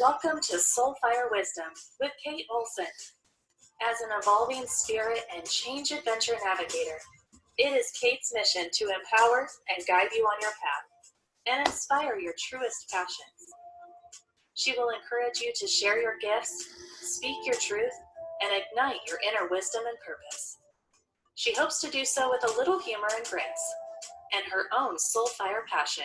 Welcome to Soulfire Wisdom with Kate Olson. As an evolving spirit and change adventure navigator, it is Kate's mission to empower and guide you on your path and inspire your truest passions. She will encourage you to share your gifts, speak your truth, and ignite your inner wisdom and purpose. She hopes to do so with a little humor and grace and her own soulfire passion.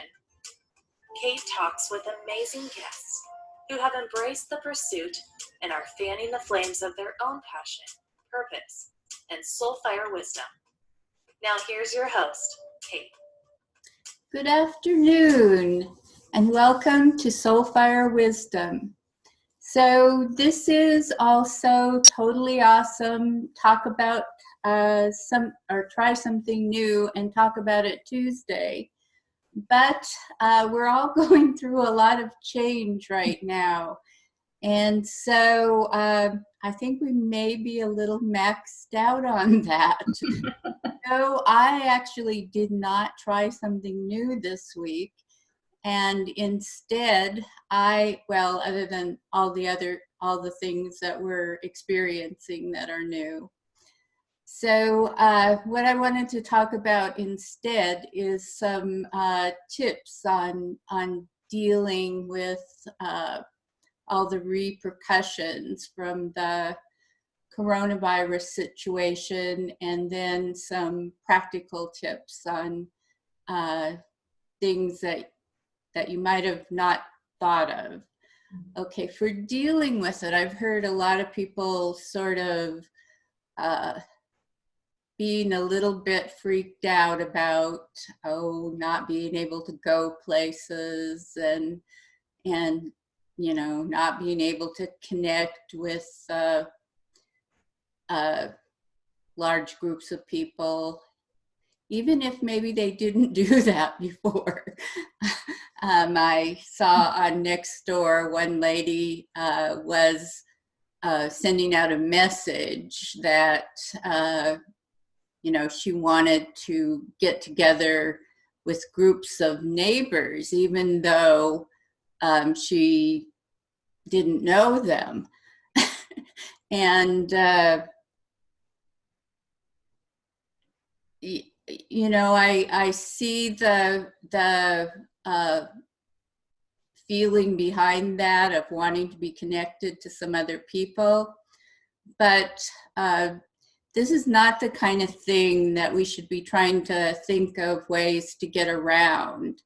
Kate talks with amazing guests who have embraced the pursuit and are fanning the flames of their own passion, purpose, and soulfire wisdom. Now here's your host, Kate. Good afternoon, and welcome to Soulfire Wisdom. So this is also totally awesome. Talk about try something new and talk about it Tuesday. But we're all going through a lot of change right now. And so I think we may be a little maxed out on that. So I actually did not try something new this week. And instead, other than all the things that we're experiencing that are new. So what I wanted to talk about instead is some tips on dealing with all the repercussions from the coronavirus situation, and then some practical tips on things that you might have not thought of. Okay, for dealing with it, I've heard a lot of people sort of being a little bit freaked out about not being able to go places and not being able to connect with large groups of people, even if maybe they didn't do that before. I saw on Nextdoor one lady was sending out a message that she wanted to get together with groups of neighbors, even though she didn't know them. And, I see the feeling behind that of wanting to be connected to some other people. But this is not the kind of thing that we should be trying to think of ways to get around,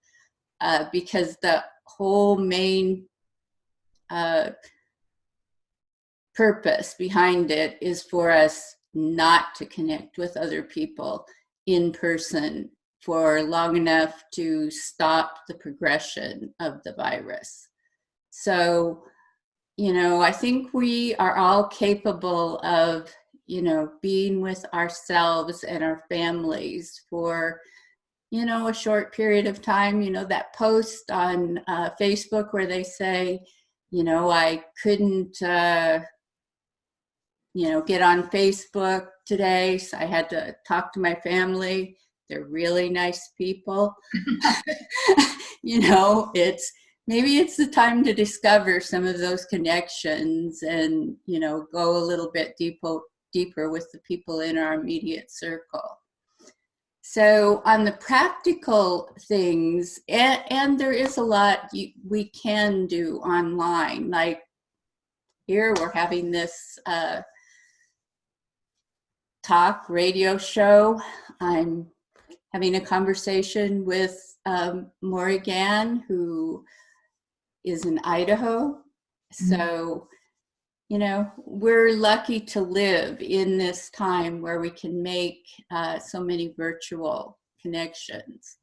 because the whole main purpose behind it is for us not to connect with other people in person for long enough to stop the progression of the virus. So, I think we are all capable of being with ourselves and our families for, a short period of time. That post on Facebook where they say, I couldn't, get on Facebook today, so I had to talk to my family. They're really nice people. Maybe it's the time to discover some of those connections and, go a little bit deeper with the people in our immediate circle. So on the practical things, and there is a lot we can do online. Like here we're having this talk radio show. I'm having a conversation with Morrighan, who is in Idaho. So we're lucky to live in this time where we can make so many virtual connections.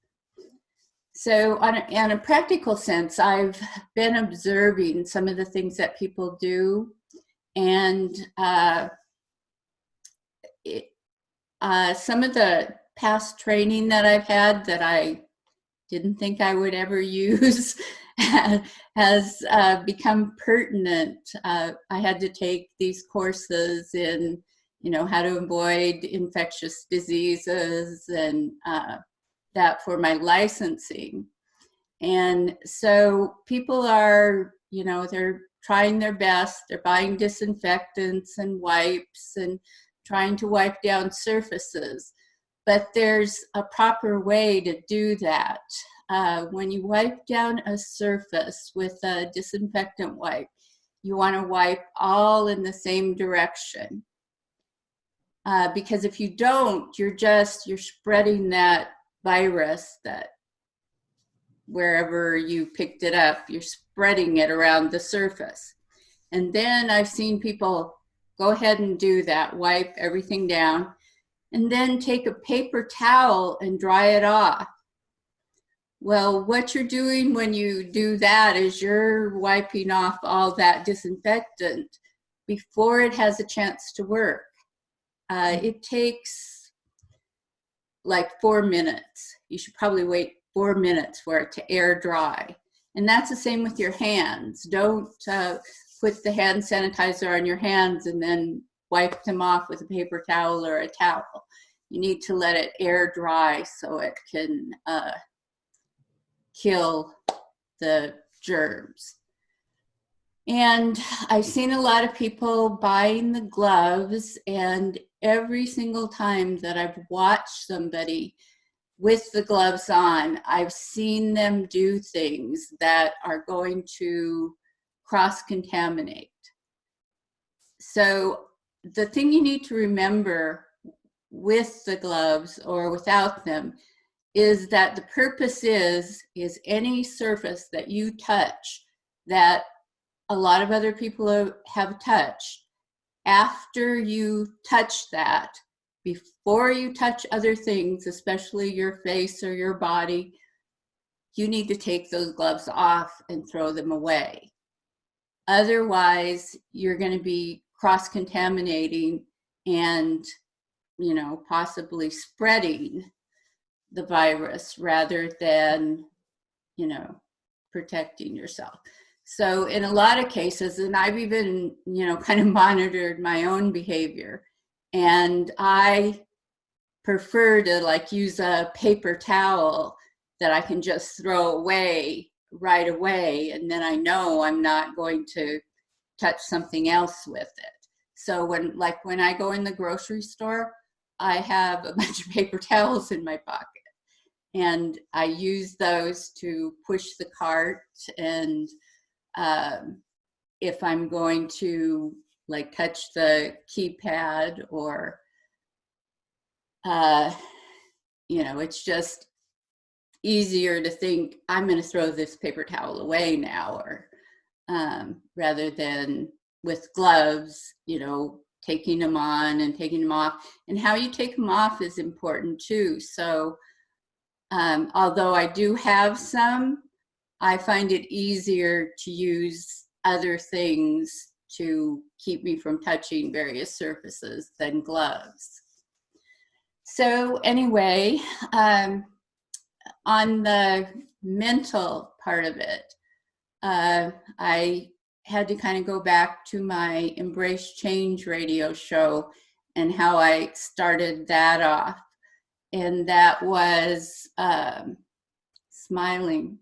So on a practical sense, I've been observing some of the things that people do, and some of the past training that I've had that I didn't think I would ever use has become pertinent. I had to take these courses in, how to avoid infectious diseases and that for my licensing. And so people are, they're trying their best. They're buying disinfectants and wipes and trying to wipe down surfaces. But there's a proper way to do that. When you wipe down a surface with a disinfectant wipe, you want to wipe all in the same direction. Because if you don't, you're spreading that virus, that wherever you picked it up, you're spreading it around the surface. And then I've seen people go ahead and do that, wipe everything down, and then take a paper towel and dry it off. Well, what you're doing when you do that is you're wiping off all that disinfectant before it has a chance to work. It takes like 4 minutes. You should probably wait 4 minutes for it to air dry. And that's the same with your hands. Don't put the hand sanitizer on your hands and then wipe them off with a paper towel or a towel. You need to let it air dry so it can kill the germs. And I've seen a lot of people buying the gloves, and every single time that I've watched somebody with the gloves on, I've seen them do things that are going to cross-contaminate. So the thing you need to remember with the gloves or without them is that the purpose is any surface that you touch that a lot of other people have touched, after you touch that, before you touch other things, especially your face or your body, you need to take those gloves off and throw them away. Otherwise, you're going to be cross-contaminating and, possibly spreading the virus rather than, protecting yourself. So in a lot of cases, and I've even, kind of monitored my own behavior, and I prefer to use a paper towel that I can just throw away right away, and then I know I'm not going to touch something else with it. So when I go in the grocery store, I have a bunch of paper towels in my pocket, and I use those to push the cart. And if I'm going to touch the keypad or it's just easier to think I'm going to throw this paper towel away now, or rather than with gloves, taking them on and taking them off. And how you take them off is important too. So although I do have some, I find it easier to use other things to keep me from touching various surfaces than gloves. So anyway, on the mental part of it, I had to kind of go back to my Embrace Change radio show and how I started that off. And that was smiling,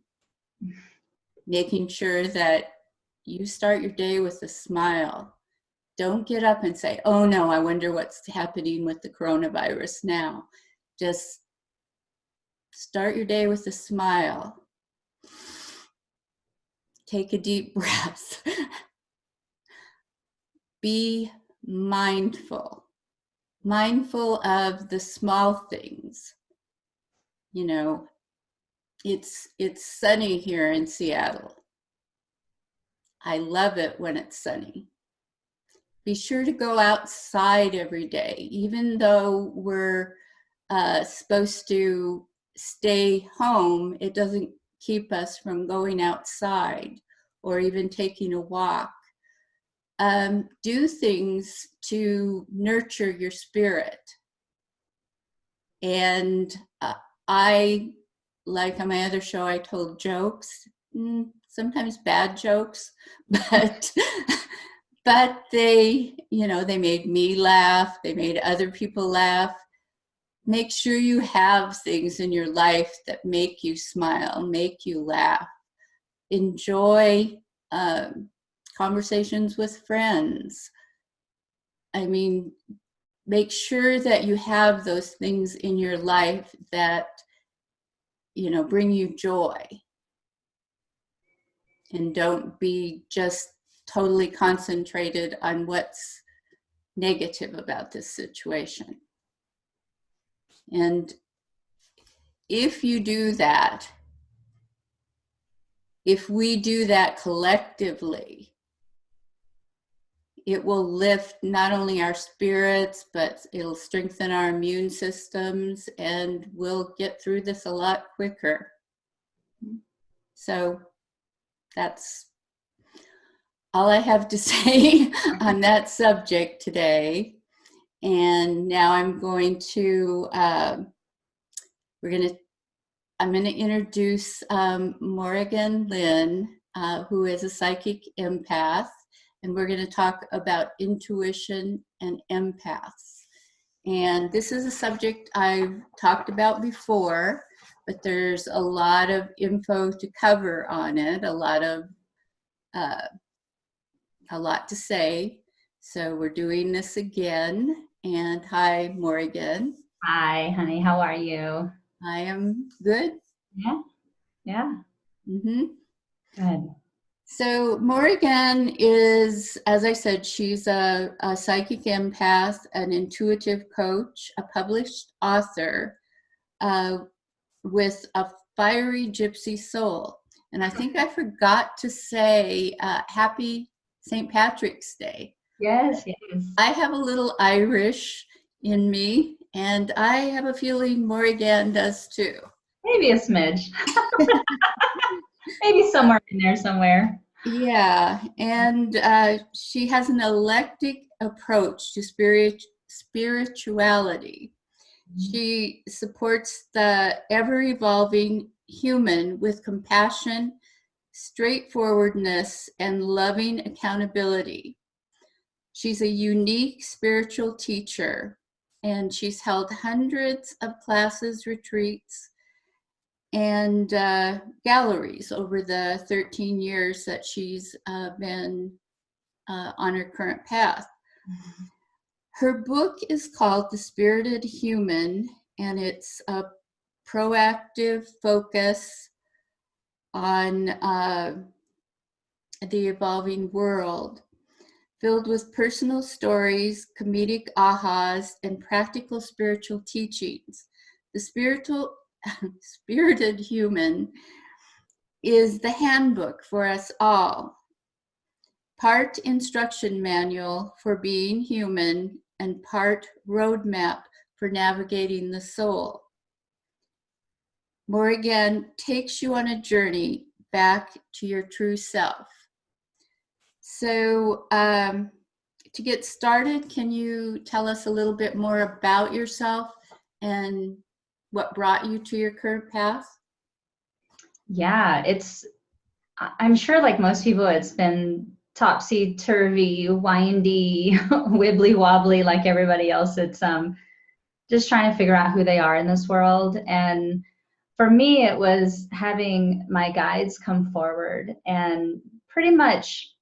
making sure that you start your day with a smile. Don't get up and say, oh no, I wonder what's happening with the coronavirus now. Just start your day with a smile. Take a deep breath. Be mindful. Mindful of the small things. It's sunny here in Seattle. I love it when it's sunny. Be sure to go outside every day, even though we're supposed to stay home. It doesn't keep us from going outside or even taking a walk. Do things to nurture your spirit. And I, like on my other show, I told jokes, sometimes bad jokes, but they, they made me laugh. They made other people laugh. Make sure you have things in your life that make you smile, make you laugh. Enjoy conversations with friends. I mean, make sure that you have those things in your life that, you know, bring you joy. And don't be just totally concentrated on what's negative about this situation. And if you do that, if we do that collectively, it will lift not only our spirits, but it'll strengthen our immune systems, and we'll get through this a lot quicker. So that's all I have to say on that subject today. And now I'm going to, I'm going to introduce Morrighan Lynne, who is a psychic empath, and we're going to talk about intuition and empaths. And this is a subject I've talked about before, but there's a lot of info to cover on it, a lot to say. So we're doing this again. And hi, Morrighan. Hi, honey. How are you? I am good. Yeah. Mm-hmm. Good. So Morrighan is, as I said, she's a psychic empath, an intuitive coach, a published author with a fiery gypsy soul. And I think I forgot to say happy St. Patrick's Day. Yes, yes. I have a little Irish in me, and I have a feeling Morrighan does too. Maybe a smidge. Maybe somewhere in there somewhere. Yeah, and she has an eclectic approach to spirituality. She supports the ever-evolving human with compassion, straightforwardness, and loving accountability. She's a unique spiritual teacher, and she's held hundreds of classes, retreats, and galleries over the 13 years that she's been on her current path. Her book is called The Spirited Human, and it's a proactive focus on the evolving world, filled with personal stories, comedic ahas, and practical spiritual teachings. The Spirited Human is the handbook for us all, part instruction manual for being human and part roadmap for navigating the soul. Morrighan takes you on a journey back to your true self. So to get started, can you tell us a little bit more about yourself and what brought you to your current path? Yeah, I'm sure like most people, it's been topsy-turvy, windy, wibbly-wobbly like everybody else. It's just trying to figure out who they are in this world. And for me, it was having my guides come forward and pretty much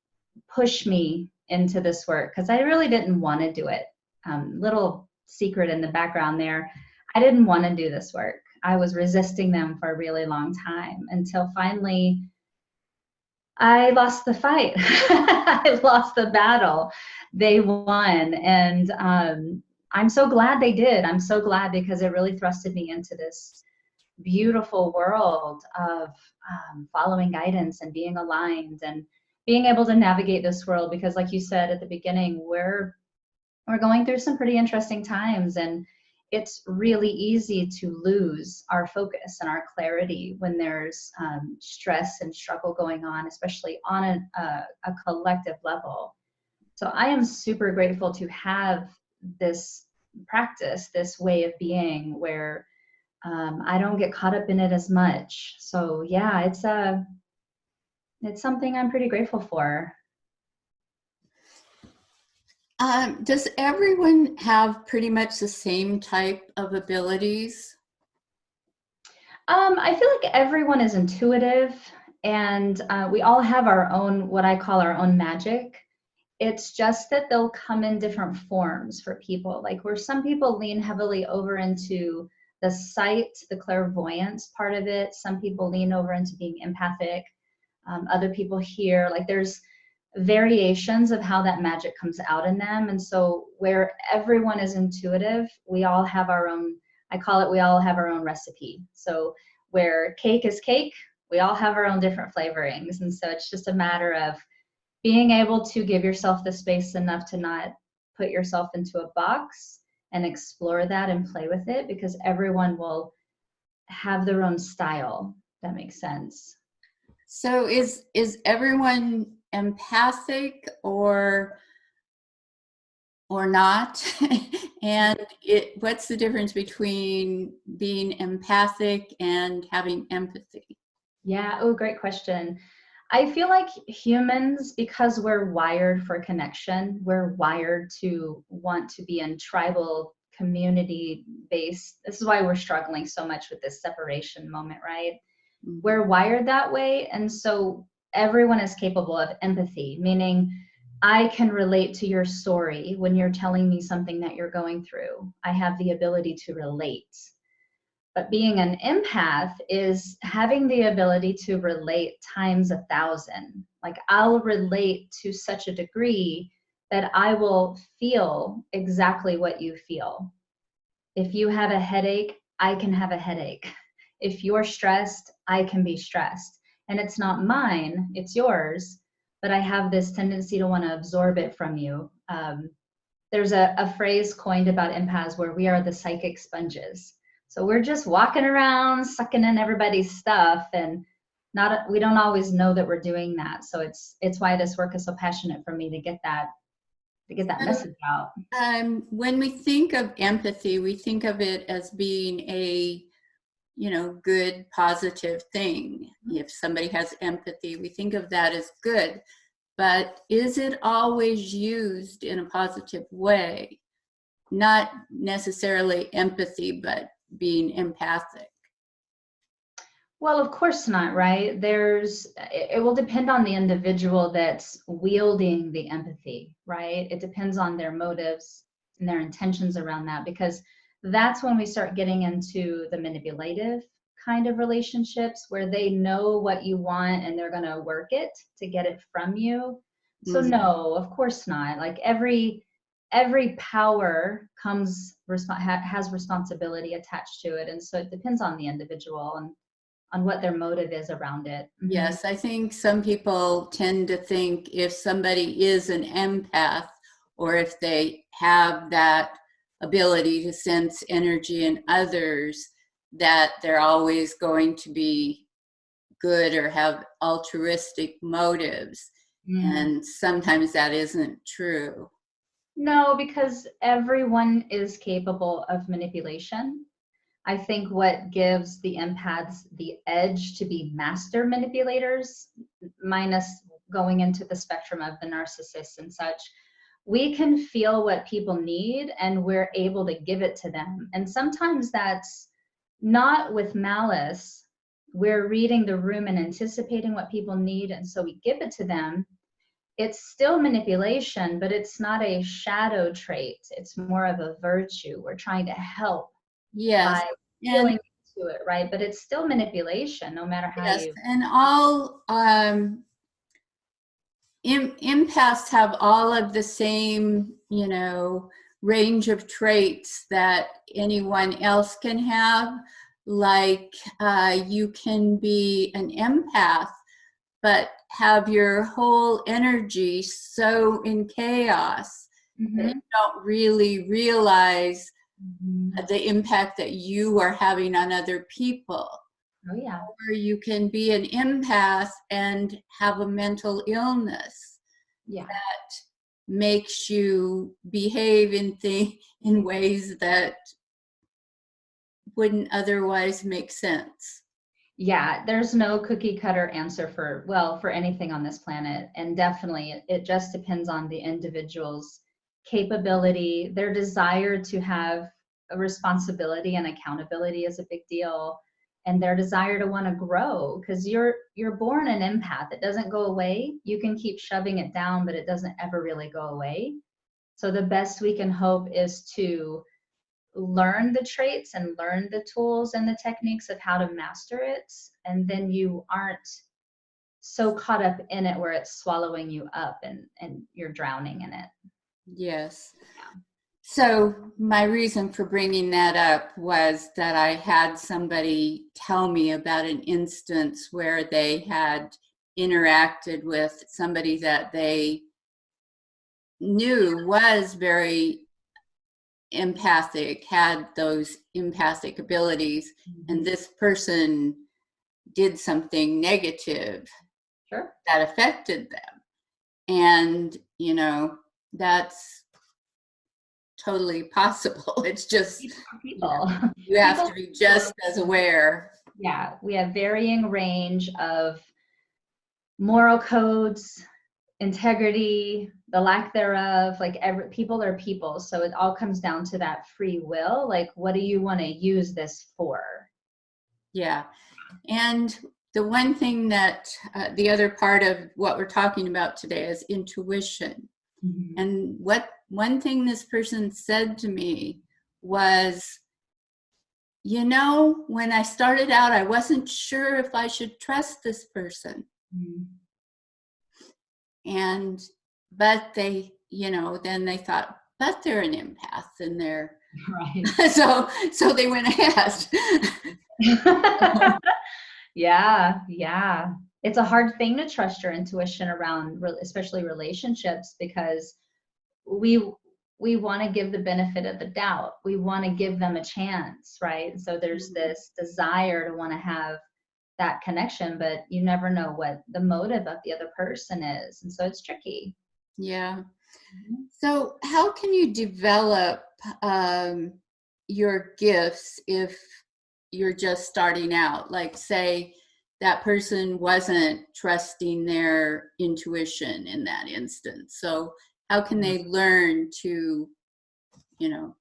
push me into this work, because I really didn't want to do it. Little secret in the background there, I didn't want to do this work. I was resisting them for a really long time until finally I lost the fight. I lost the battle. They won. And I'm so glad they did. I'm so glad, because it really thrusted me into this beautiful world of following guidance and being aligned and being able to navigate this world. Because like you said at the beginning, we're going through some pretty interesting times, and it's really easy to lose our focus and our clarity when there's stress and struggle going on, especially on a collective level. So I am super grateful to have this practice, this way of being where I don't get caught up in it as much. So yeah, it's something I'm pretty grateful for. Does everyone have pretty much the same type of abilities? I feel like everyone is intuitive And we all have our own, what I call our own magic. It's just that they'll come in different forms for people. Like where some people lean heavily over into the sight, the clairvoyance part of it. Some people lean over into being empathic. Other people hear, like there's variations of how that magic comes out in them. And so where everyone is intuitive, we all have our own, I call it, we all have our own recipe. So where cake is cake, we all have our own different flavorings. And so it's just a matter of being able to give yourself the space enough to not put yourself into a box and explore that and play with it, because everyone will have their own style. That makes sense. So is everyone empathic or not? And what's the difference between being empathic and having empathy? Yeah, oh, great question. I feel like humans, because we're wired for connection, we're wired to want to be in tribal community based. This is why we're struggling so much with this separation moment, right? Mhm. We're wired that way. And so everyone is capable of empathy, meaning I can relate to your story when you're telling me something that you're going through. I have the ability to relate. But being an empath is having the ability to relate times 1,000. Like I'll relate to such a degree that I will feel exactly what you feel. If you have a headache, I can have a headache. If you're stressed, I can be stressed. And it's not mine, it's yours, but I have this tendency to want to absorb it from you. There's a phrase coined about empaths where we are the psychic sponges. So we're just walking around, sucking in everybody's stuff, and we don't always know that we're doing that. So it's why this work is so passionate for me to get that message out. When we think of empathy, we think of it as being a good, positive thing. If somebody has empathy, we think of that as good. But is it always used in a positive way? Not necessarily empathy, but being empathic. Well, of course not, right? It will depend on the individual that's wielding the empathy, right? It depends on their motives and their intentions around that, because that's when we start getting into the manipulative kind of relationships where they know what you want and they're going to work it to get it from you. So no, of course not. Like every power has responsibility attached to it. And so it depends on the individual and on what their motive is around it. Mm-hmm. Yes, I think some people tend to think if somebody is an empath, or if they have that ability to sense energy in others, that they're always going to be good or have altruistic motives. And sometimes that isn't true. No, because everyone is capable of manipulation. I think what gives the empaths the edge to be master manipulators, minus going into the spectrum of the narcissists and such, we can feel what people need and we're able to give it to them. And sometimes that's not with malice. We're reading the room and anticipating what people need, and so we give it to them. It's still manipulation, but it's not a shadow trait. It's more of a virtue. We're trying to help. Yes. By feeling into it, right? But it's still manipulation, no matter how you. And all empaths have all of the same, range of traits that anyone else can have. Like you can be an empath, but have your whole energy so in chaos that you don't really realize the impact that you are having on other people. Oh yeah. Or you can be an empath and have a mental illness that makes you behave in ways that wouldn't otherwise make sense. Yeah, there's no cookie cutter answer for anything on this planet. And definitely it just depends on the individual's capability. Their desire to have a responsibility and accountability is a big deal. and their desire to want to grow, because you're born an empath. It doesn't go away. You can keep shoving it down, but it doesn't ever really go away. So the best we can hope is to learn the traits and learn the tools and the techniques of how to master it, and then you aren't so caught up in it where it's swallowing you up and you're drowning in it. Yes. So my reason for bringing that up was that I had somebody tell me about an instance where they had interacted with somebody that they knew was very empathic, had those empathic abilities, and this person did something negative that affected them. And, you know, that's totally possible. It's just people. You have to be just as aware. Yeah, we have varying range of moral codes, integrity, the lack thereof. Like people are people, so it all comes down to that free will. Like, what do you want to use this for? Yeah, and the one thing that the other part of what we're talking about today is intuition. And one thing this person said to me was, you know, when I started out, I wasn't sure if I should trust this person. But they, you know, then they thought, but they're an empath and they're, right. so they went ahead. Yeah. It's a hard thing to trust your intuition around, especially relationships, because we want to give the benefit of the doubt. We want to give them a chance, right? So there's this desire to want to have that connection, but you never know what the motive of the other person is. And so it's tricky. Yeah. So how can you develop your gifts if you're just starting out? Like, say that person wasn't trusting their intuition in that instance. So how can they learn to, you know?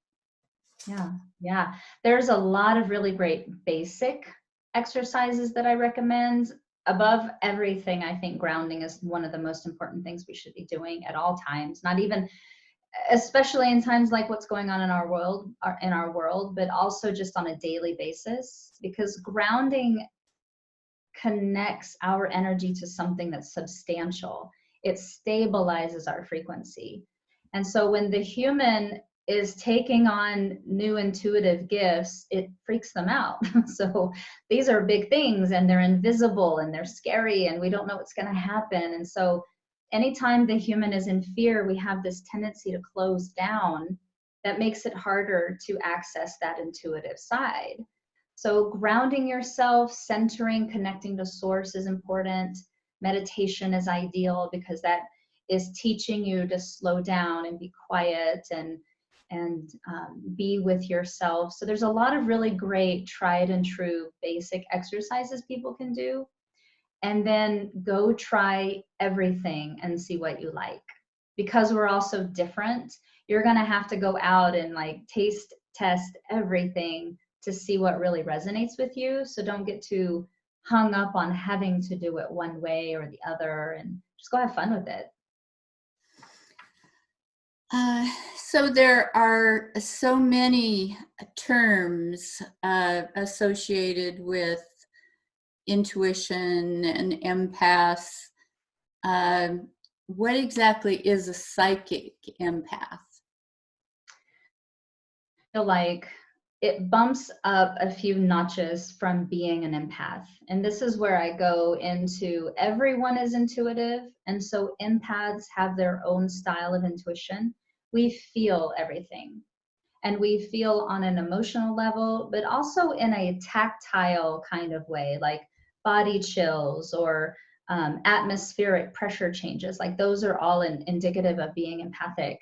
Yeah. There's a lot of really great basic exercises that I recommend. Above everything, I think grounding is one of the most important things we should be doing at all times, not even, especially in times like what's going on in our world, but also just on a daily basis, because grounding connects our energy to something that's substantial. It stabilizes our frequency. And so when the human is taking on new intuitive gifts, it freaks them out. So these are big things and they're invisible and they're scary and we don't know what's going to happen. And so anytime the human is in fear, we have this tendency to close down that makes it harder to access that intuitive side. So grounding yourself, centering, connecting to source is important. Meditation is ideal because that is teaching you to slow down and be quiet and be with yourself. So there's a lot of really great tried and true basic exercises people can do. And then go try everything and see what you like. Because we're all so different, you're gonna have to go out and like taste test everything to see what really resonates with you. So don't get too hung up on having to do it one way or the other, and just go have fun with it. So there are so many terms associated with intuition and empaths. What exactly is a psychic empath? I feel like it bumps up a few notches from being an empath. And this is where I go into everyone is intuitive. And so empaths have their own style of intuition. We feel everything. And we feel on an emotional level, but also in a tactile kind of way, like body chills or atmospheric pressure changes. Like those are all indicative of being empathic.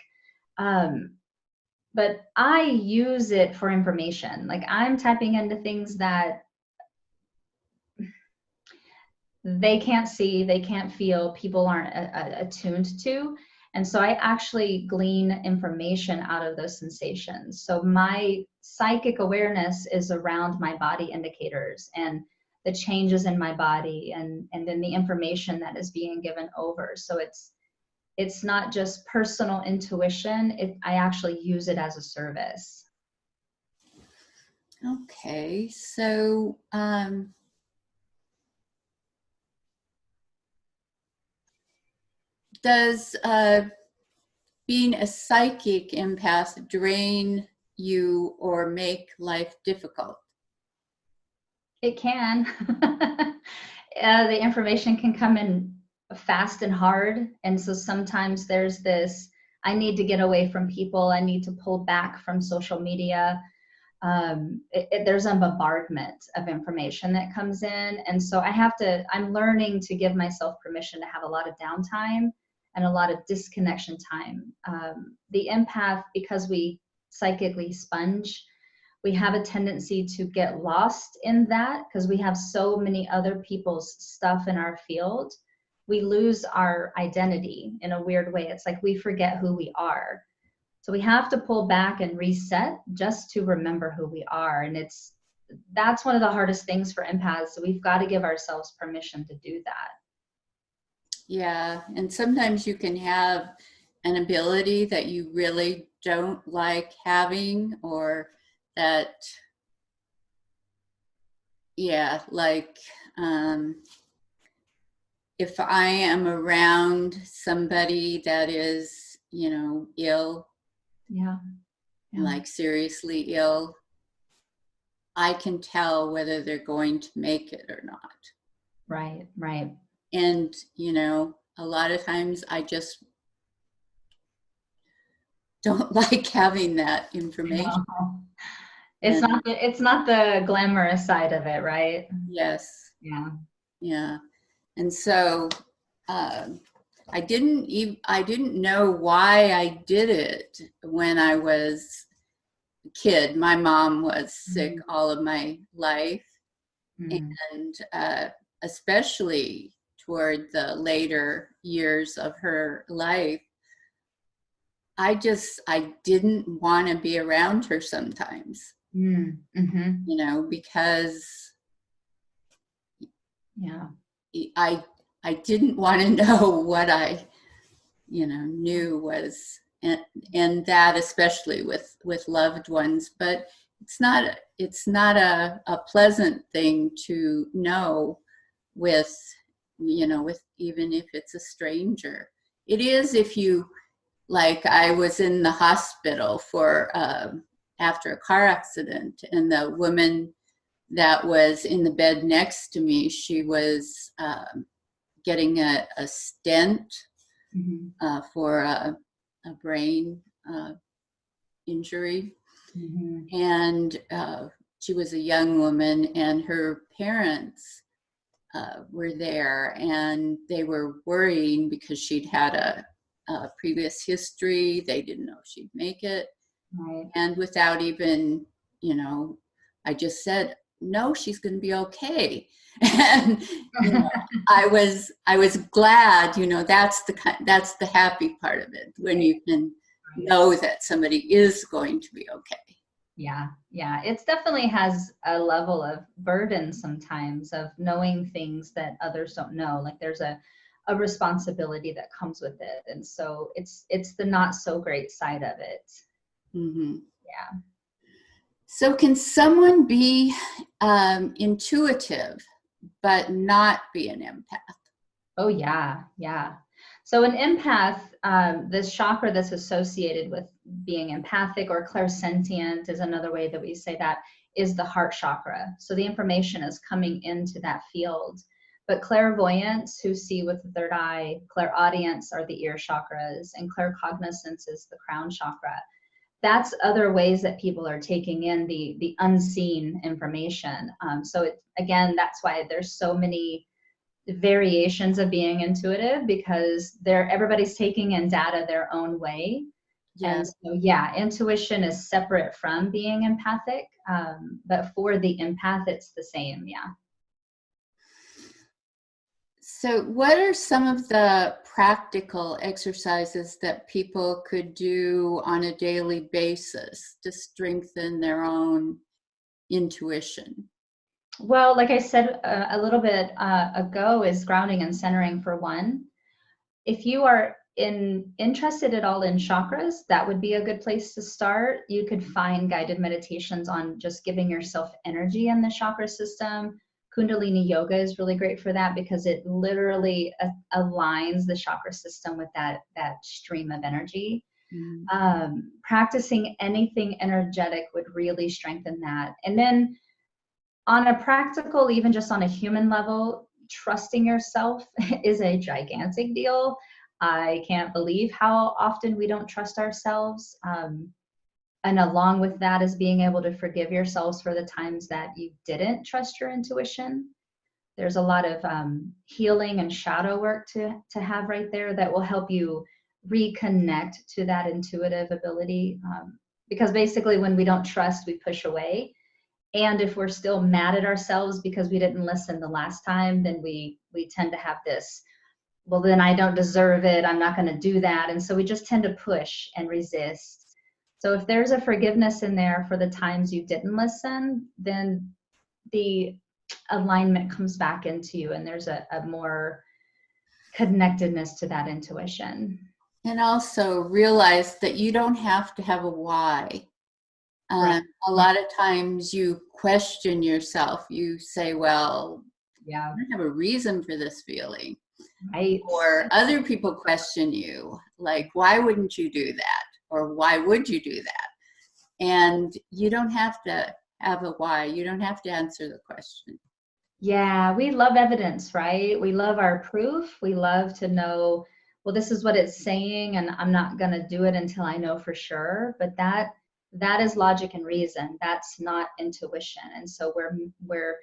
But I use it for information. Like I'm tapping into things that they can't see, they can't feel, people aren't attuned to. And so I actually glean information out of those sensations. So my psychic awareness is around my body indicators and the changes in my body, and then the information that is being given over. So it's not just personal intuition. I actually use it as a service. Okay, so does being a psychic empath drain you or make life difficult? It can. The information can come in fast and hard. And so sometimes there's this, I need to get away from people. I need to pull back from social media. There's a bombardment of information that comes in. And so I'm learning to give myself permission to have a lot of downtime and a lot of disconnection time. The empath, because we psychically sponge, we have a tendency to get lost in that because we have so many other people's stuff in our field. We lose our identity in a weird way. It's like we forget who we are. So we have to pull back and reset just to remember who we are. And that's one of the hardest things for empaths. So we've got to give ourselves permission to do that. Yeah, and sometimes you can have an ability that you really don't like having, or that, yeah, like if I am around somebody that is, ill, Yeah. like seriously ill, I can tell whether they're going to make it or not. Right. And, a lot of times I just don't like having that information. No. It's not the glamorous side of it, right? Yes. Yeah. Yeah. And so I didn't know why I did it when I was a kid. My mom was sick all of my life. And especially toward the later years of her life, I didn't want to be around her sometimes, because I didn't want to know what I, knew was, and that especially with loved ones. But it's not a pleasant thing to know with even if it's a stranger. It is if you, like, I was in the hospital for after a car accident, and the woman that was in the bed next to me, she was getting a stent for a brain injury. And she was a young woman, and her parents were there, and they were worrying because she'd had a previous history. They didn't know if she'd make it. Right. And without even, I just said, no, she's going to be okay. And I was glad, that's the happy part of it, when you can know that somebody is going to be okay. Yeah. It definitely has a level of burden sometimes of knowing things that others don't know. Like there's a responsibility that comes with it. And so it's the not so great side of it. Yeah. So can someone be intuitive but not be an empath? Oh, yeah. So an empath, this chakra that's associated with being empathic or clairsentient is another way that we say that, is the heart chakra. So the information is coming into that field. But clairvoyants, who see with the third eye, clairaudience are the ear chakras, and claircognizance is the crown chakra. That's other ways that people are taking in the unseen information. So again, that's why there's so many variations of being intuitive, because everybody's taking in data their own way. And so intuition is separate from being empathic, but for the empath it's the same. So what are some of the practical exercises that people could do on a daily basis to strengthen their own intuition? Well, like I said a little bit ago, is grounding and centering for one. If you are interested at all in chakras, that would be a good place to start. You could find guided meditations on just giving yourself energy in the chakra system. Kundalini yoga is really great for that because it literally aligns the chakra system with that stream of energy. Practicing anything energetic would really strengthen that. And then on a practical, even just on a human level, trusting yourself is a gigantic deal. I can't believe how often we don't trust ourselves. And along with that is being able to forgive yourselves for the times that you didn't trust your intuition. There's a lot of healing and shadow work to have right there that will help you reconnect to that intuitive ability. Because basically when we don't trust, we push away. And if we're still mad at ourselves because we didn't listen the last time, then we tend to have this, well, then I don't deserve it. I'm not going to do that. And so we just tend to push and resist. So if there's a forgiveness in there for the times you didn't listen, then the alignment comes back into you and there's a more connectedness to that intuition. And also realize that you don't have to have a why. Right. A lot of times you question yourself. You say, well, Yeah. I don't have a reason for this feeling. Right. Or other people question you, like, why wouldn't you do that? Or why would you do that? And you don't have to have a why. You don't have to answer the question. Yeah, we love evidence, right? We love our proof. We love to know, well, this is what it's saying, and I'm not going to do it until I know for sure. But that is logic and reason. That's not intuition. And so we're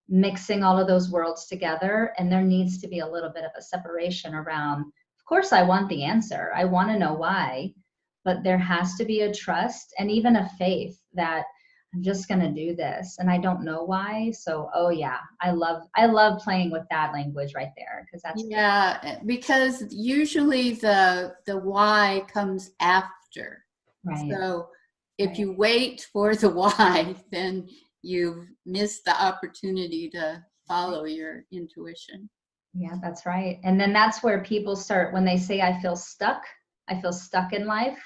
mixing all of those worlds together, and there needs to be a little bit of a separation around, of course, I want the answer. I want to know why, but there has to be a trust and even a faith that I'm just going to do this and I don't know why. So, oh yeah, I love playing with that language right there because that's because usually the why comes after. right. So if you wait for the why, then you've missed the opportunity to follow your intuition. Yeah, that's right. And then that's where people start when they say I feel stuck in life.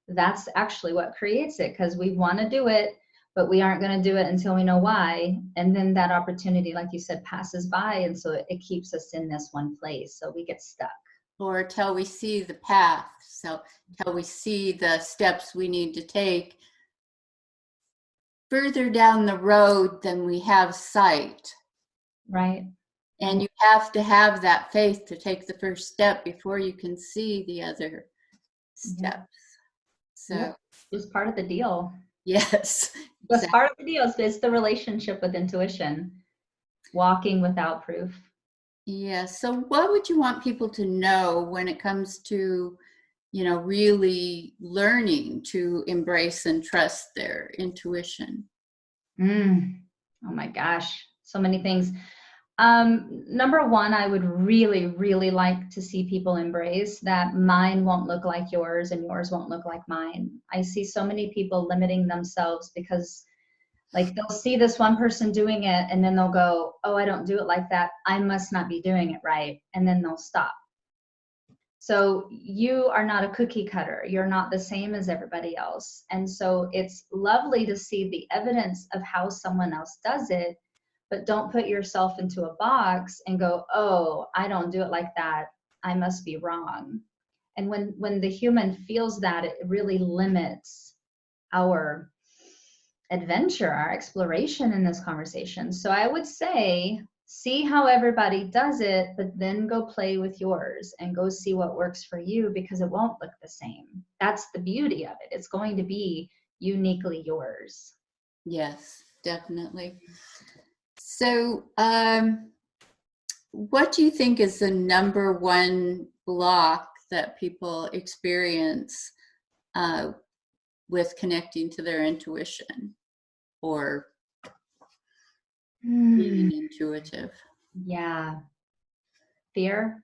That's actually what creates it because we want to do it, but we aren't going to do it until we know why. And then that opportunity, like you said, passes by. And so it keeps us in this one place. So we get stuck. Or till we see the path. So till we see the steps we need to take further down the road than we have sight. Right. And you have to have that faith to take the first step before you can see the other steps. So it's part of the deal. Yes. That's part of the deal. It's the relationship with intuition, walking without proof. Yeah. So what would you want people to know when it comes to, really learning to embrace and trust their intuition? Oh my gosh, so many things. Number one, I would really, really like to see people embrace that mine won't look like yours and yours won't look like mine. I see so many people limiting themselves because like they'll see this one person doing it and then they'll go, oh, I don't do it like that. I must not be doing it right. And then they'll stop. So you are not a cookie cutter. You're not the same as everybody else. And so it's lovely to see the evidence of how someone else does it, but don't put yourself into a box and go, oh, I don't do it like that. I must be wrong. And when the human feels that, it really limits our adventure, our exploration in this conversation. So I would say, see how everybody does it, but then go play with yours and go see what works for you because it won't look the same. That's the beauty of it. It's going to be uniquely yours. Yes, definitely. So, what do you think is the number one block that people experience with connecting to their intuition or being intuitive? Yeah. Fear.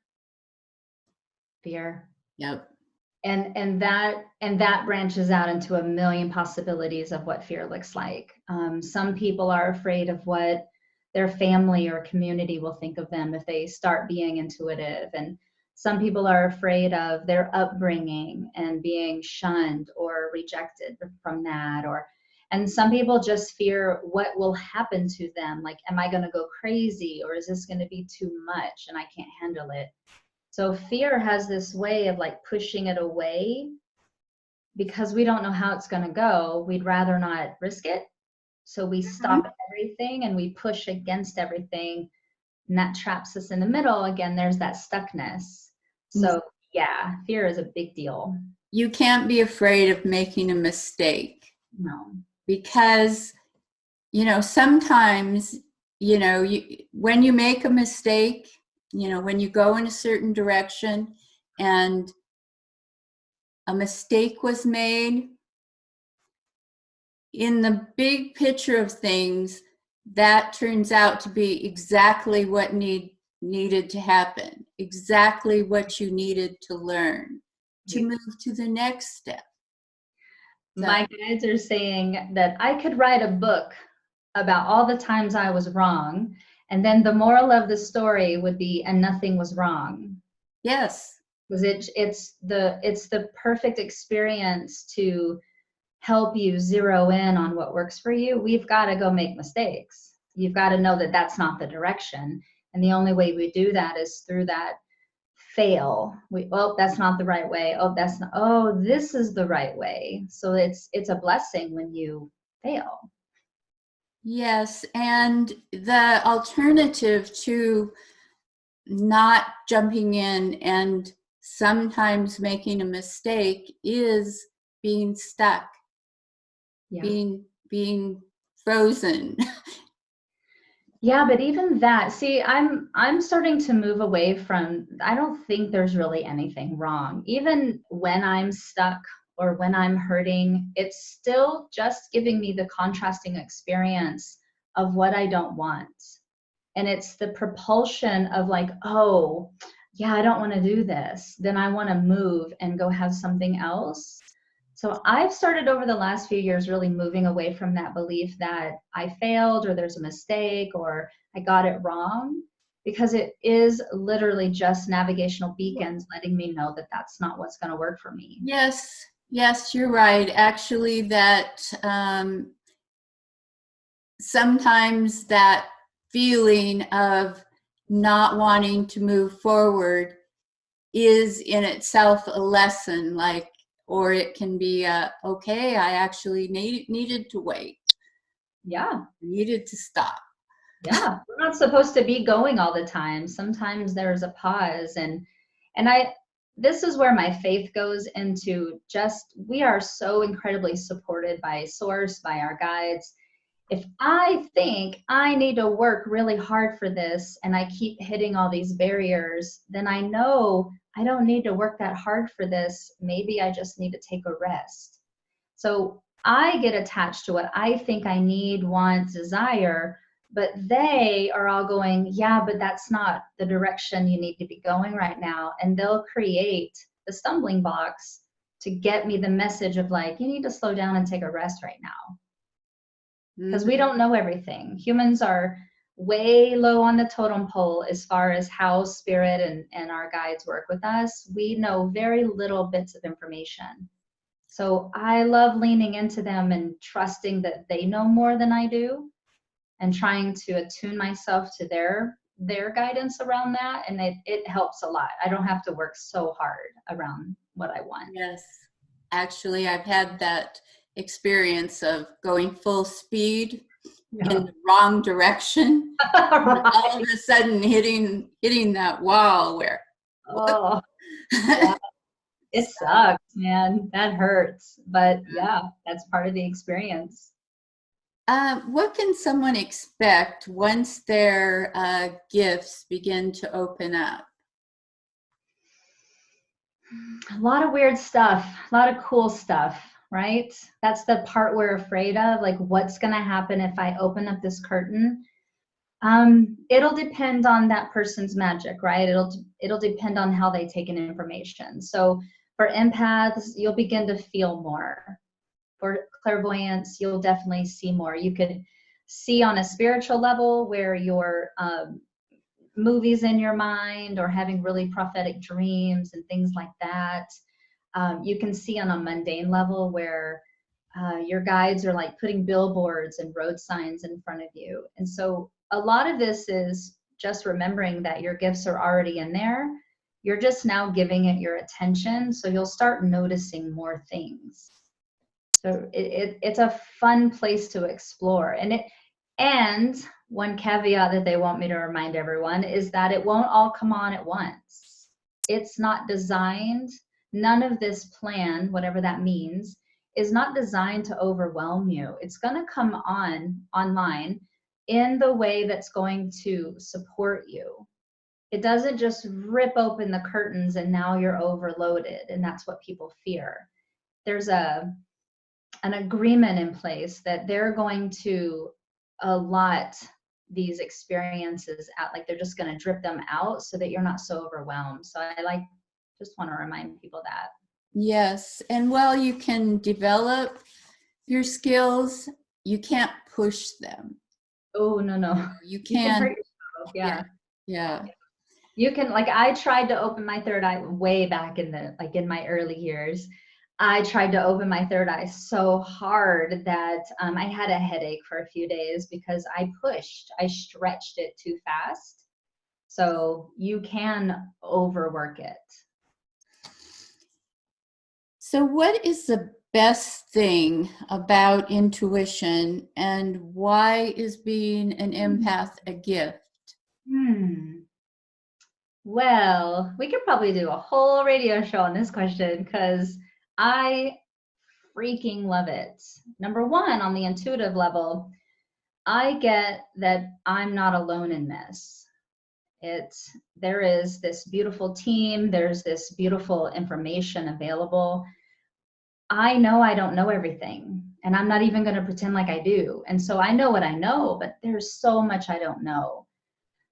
Yep. And that branches out into a million possibilities of what fear looks like. Some people are afraid of what their family or community will think of them if they start being intuitive, and some people are afraid of their upbringing and being shunned or rejected from that, and some people just fear what will happen to them, like, am I going to go crazy, or is this going to be too much and I can't handle it? So fear has this way of like pushing it away because we don't know how it's going to go. We'd rather not risk it. So we stop everything and we push against everything. And that traps us in the middle. Again, there's that stuckness. So yeah, fear is a big deal. You can't be afraid of making a mistake. No. Because, sometimes, when you make a mistake, when you go in a certain direction and a mistake was made, in the big picture of things, that turns out to be exactly what needed to happen, exactly what you needed to learn to move to the next step. So, my guides are saying that I could write a book about all the times I was wrong, and then the moral of the story would be, and nothing was wrong. Yes. Because it's the perfect experience to help you zero in on what works for you. We've got to go make mistakes. You've got to know that that's not the direction. And the only way we do that is through that fail. That's not the right way. This is the right way. So it's a blessing when you fail. Yes, and the alternative to not jumping in and sometimes making a mistake is being stuck, being frozen. Yeah, but even that, see, I'm starting to move away from, I don't think there's really anything wrong. Even when I'm stuck or when I'm hurting, it's still just giving me the contrasting experience of what I don't want. And it's the propulsion of like, oh, yeah, I don't want to do this. Then I want to move and go have something else. So I've started over the last few years really moving away from that belief that I failed or there's a mistake or I got it wrong, because it is literally just navigational beacons letting me know that that's not what's going to work for me. Yes, you're right. Actually, that sometimes that feeling of not wanting to move forward is in itself a lesson, or it can be okay, I actually needed to wait. Yeah. Needed to stop. Yeah. We're not supposed to be going all the time. Sometimes there's a pause, and this is where my faith goes into, just, we are so incredibly supported by Source, by our guides. If I think I need to work really hard for this and I keep hitting all these barriers, then I know I don't need to work that hard for this. Maybe I just need to take a rest. So I get attached to what I think I need, want, desire, but they are all going, yeah, but that's not the direction you need to be going right now. And they'll create the stumbling blocks to get me the message of like, you need to slow down and take a rest right now. Because we don't know everything. Humans are way low on the totem pole as far as how spirit and our guides work with us. We know very little bits of information. So I love leaning into them and trusting that they know more than I do, and trying to attune myself to their guidance around that. And it helps a lot. I don't have to work so hard around what I want. Yes. Actually, I've had that experience of going full speed in the wrong direction. Right. All of a sudden hitting that wall where yeah. It sucks, man. That hurts. But yeah, that's part of the experience. What can someone expect once their gifts begin to open up? A lot of weird stuff, a lot of cool stuff, right? That's the part we're afraid of. Like, what's going to happen if I open up this curtain? It'll depend on that person's magic, right? It'll depend on how they take in information. So for empaths, you'll begin to feel more. For clairvoyance, you'll definitely see more. You could see on a spiritual level where your movies in your mind or having really prophetic dreams and things like that. You can see on a mundane level where your guides are like putting billboards and road signs in front of you. And so a lot of this is just remembering that your gifts are already in there. You're just now giving it your attention. So you'll start noticing more things. So it's a fun place to explore. And one caveat that they want me to remind everyone is that it won't all come on at once. It's not designed, none of this plan, whatever that means, is not designed to overwhelm you. It's going to come online in the way that's going to support you. It doesn't just rip open the curtains and now you're overloaded, and that's what people fear. There's an agreement in place that they're going to allot these experiences out, like they're just going to drip them out so that you're not so overwhelmed. So I just want to remind people that. Yes, and while you can develop your skills, you can't push them. Oh, no. You You can can hurt yourself. Yeah. You can, like, I tried to open my third eye way back in my early years. I tried to open my third eye so hard that I had a headache for a few days because I stretched it too fast. So you can overwork it. So what is the best thing about intuition, and why is being an empath a gift? Well, we could probably do a whole radio show on this question because I freaking love it. Number one, on the intuitive level, I get that I'm not alone in this. There is this beautiful team, there's this beautiful information available. I know I don't know everything, and I'm not even going to pretend like I do. And so I know what I know, but there's so much I don't know.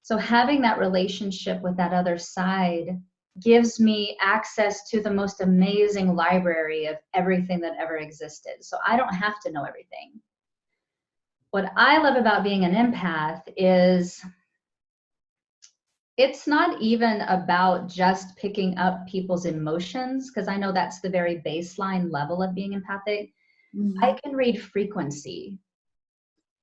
So having that relationship with that other side gives me access to the most amazing library of everything that ever existed. So I don't have to know everything. What I love about being an empath is it's not even about just picking up people's emotions, because I know that's the very baseline level of being empathic. Mm-hmm. I can read frequency.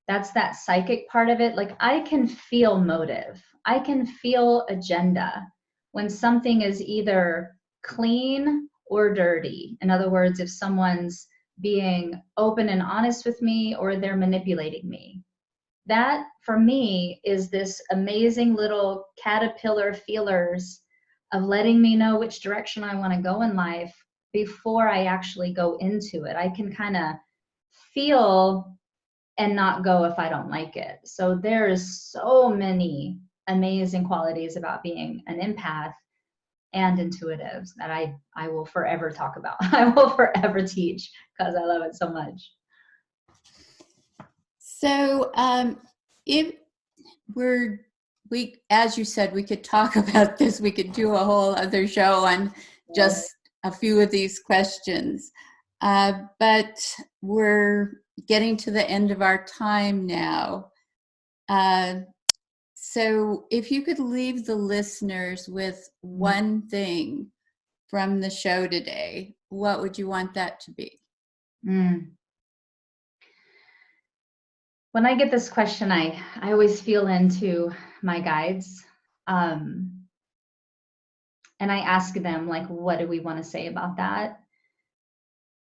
That's that psychic part of it. Like, I can feel motive. I can feel agenda when something is either clean or dirty. In other words, if someone's being open and honest with me or they're manipulating me. That, for me, is this amazing little caterpillar feelers of letting me know which direction I want to go in life before I actually go into it. I can kind of feel and not go if I don't like it. So there's so many amazing qualities about being an empath and intuitives that I will forever talk about. I will forever teach because I love it so much. So if as you said, we could talk about this. We could do a whole other show on just a few of these questions. But we're getting to the end of our time now. So if you could leave the listeners with one thing from the show today, what would you want that to be? When I get this question, I always feel into my guides. And I ask them, like, what do we want to say about that?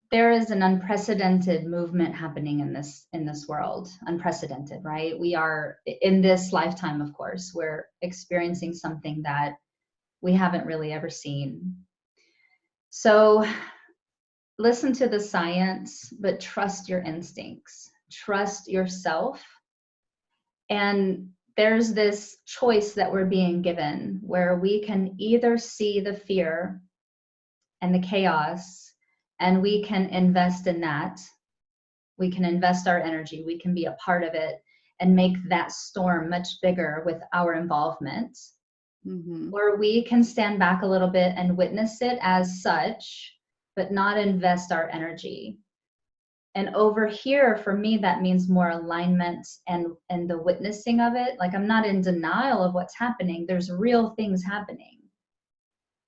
There is an unprecedented movement happening in this world. Unprecedented, right? We are, in this lifetime, of course, we're experiencing something that we haven't really ever seen. So listen to the science, but trust your instincts. Trust yourself. And there's this choice that we're being given where we can either see the fear and the chaos, and we can invest in that. We can invest our energy. We can be a part of it. and make that storm much bigger with our involvement. Mm-hmm. Or we can stand back a little bit and witness it as such, but not invest our energy. And over here, for me, that means more alignment and the witnessing of it. Like, I'm not in denial of what's happening. There's real things happening.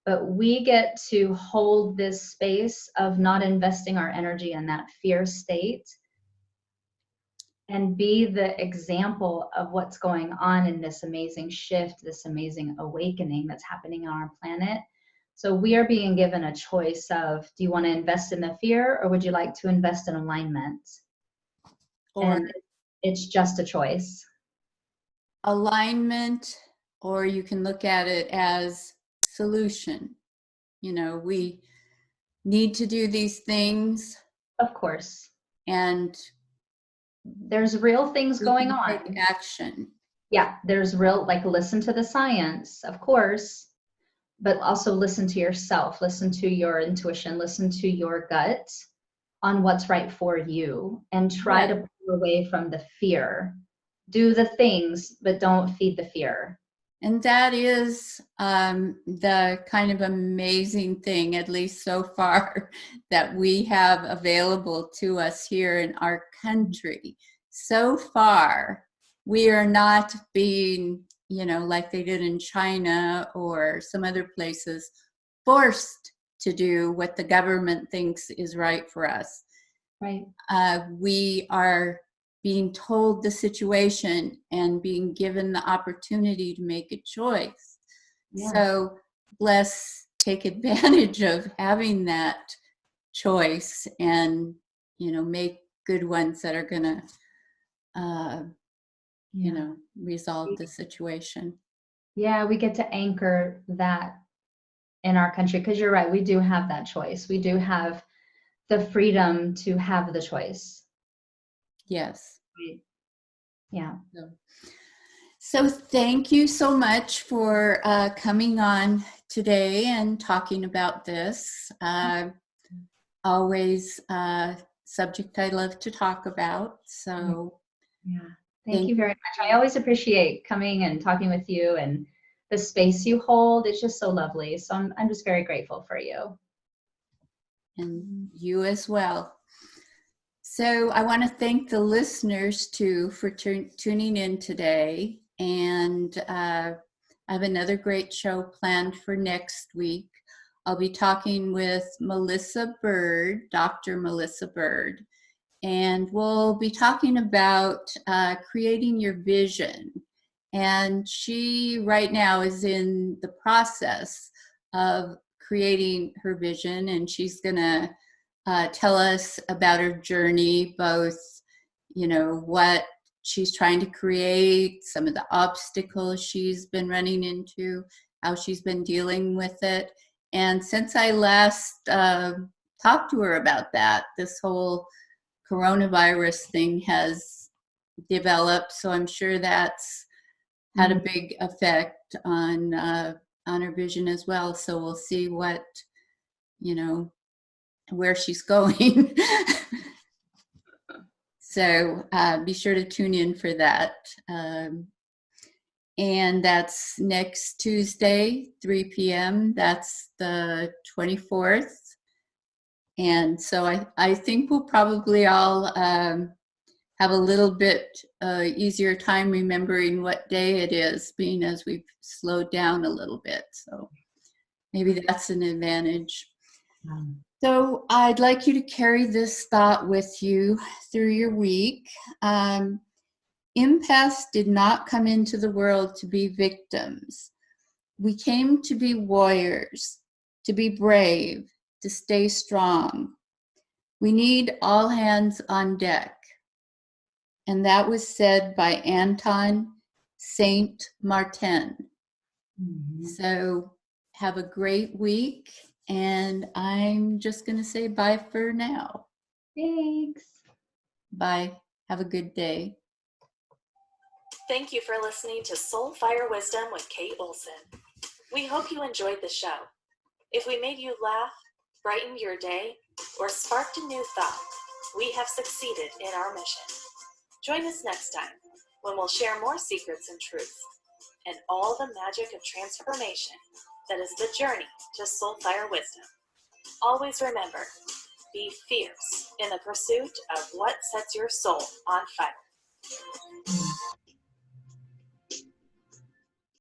But we get to hold this space of not investing our energy in that fear state and be the example of what's going on in this amazing shift, this amazing awakening that's happening on our planet. So we are being given a choice of, do you want to invest in the fear, or would you like to invest in alignment? Or And it's just a choice. alignment, or you can look at it as solution. You know, we need to do these things, Of course. and There's real things we going can on. take action. Yeah, there's real, like, listen to the science, of course, but also listen to yourself, listen to your intuition, listen to your gut on what's right for you, and try to pull away from the fear. Do the things, but don't feed the fear. And that is the kind of amazing thing, at least so far, that we have available to us here in our country. So far, we are not being, you know, like they did in China or some other places, forced to do what the government thinks is right for us. Right. We are being told the situation and being given the opportunity to make a choice. Yeah. So let's take advantage of having that choice and, you know, make good ones that are going to, you know, resolve the situation. Yeah, we get to anchor that in our country, because you're right, we do have that choice. We do have the freedom to have the choice. Yes. Right. Yeah. So thank you so much for coming on today and talking about this. Always a subject I love to talk about. So yeah. Thank you very much. I always appreciate coming and talking with you, and the space you hold. It's just so lovely. So I'm just very grateful for you. And you as well. So I want to thank the listeners too for tuning in today. And I have another great show planned for next week. I'll be talking with Melissa Bird, Dr. Melissa Bird, and we'll be talking about creating your vision. And she right now is in the process of creating her vision, and she's going to tell us about her journey, both, you know, what she's trying to create, some of the obstacles she's been running into, how she's been dealing with it. And since I last talked to her about that, this whole coronavirus thing has developed. So I'm sure that's had a big effect on her vision as well. So we'll see what, you know, where she's going. So be sure to tune in for that. And that's next Tuesday, 3 p.m. That's the 24th. And so I think we'll probably all have a little bit easier time remembering what day it is, being as we've slowed down a little bit. So maybe that's an advantage. So I'd like you to carry this thought with you through your week. Empaths did not come into the world to be victims. We came to be warriors, to be brave, to stay strong. We need all hands on deck. And that was said by Anton Saint Martin. Mm-hmm. So have a great week. And I'm just going to say bye for now. Thanks. Bye. Have a good day. Thank you for listening to Soul Fire Wisdom with Kate Olson. We hope you enjoyed the show. If we made you laugh, brightened your day, or sparked a new thought, we have succeeded in our mission. Join us next time. when we'll share more secrets and truths and all the magic of transformation that is the journey to soulfire wisdom. Always remember, be fierce in the pursuit of what sets your soul on fire.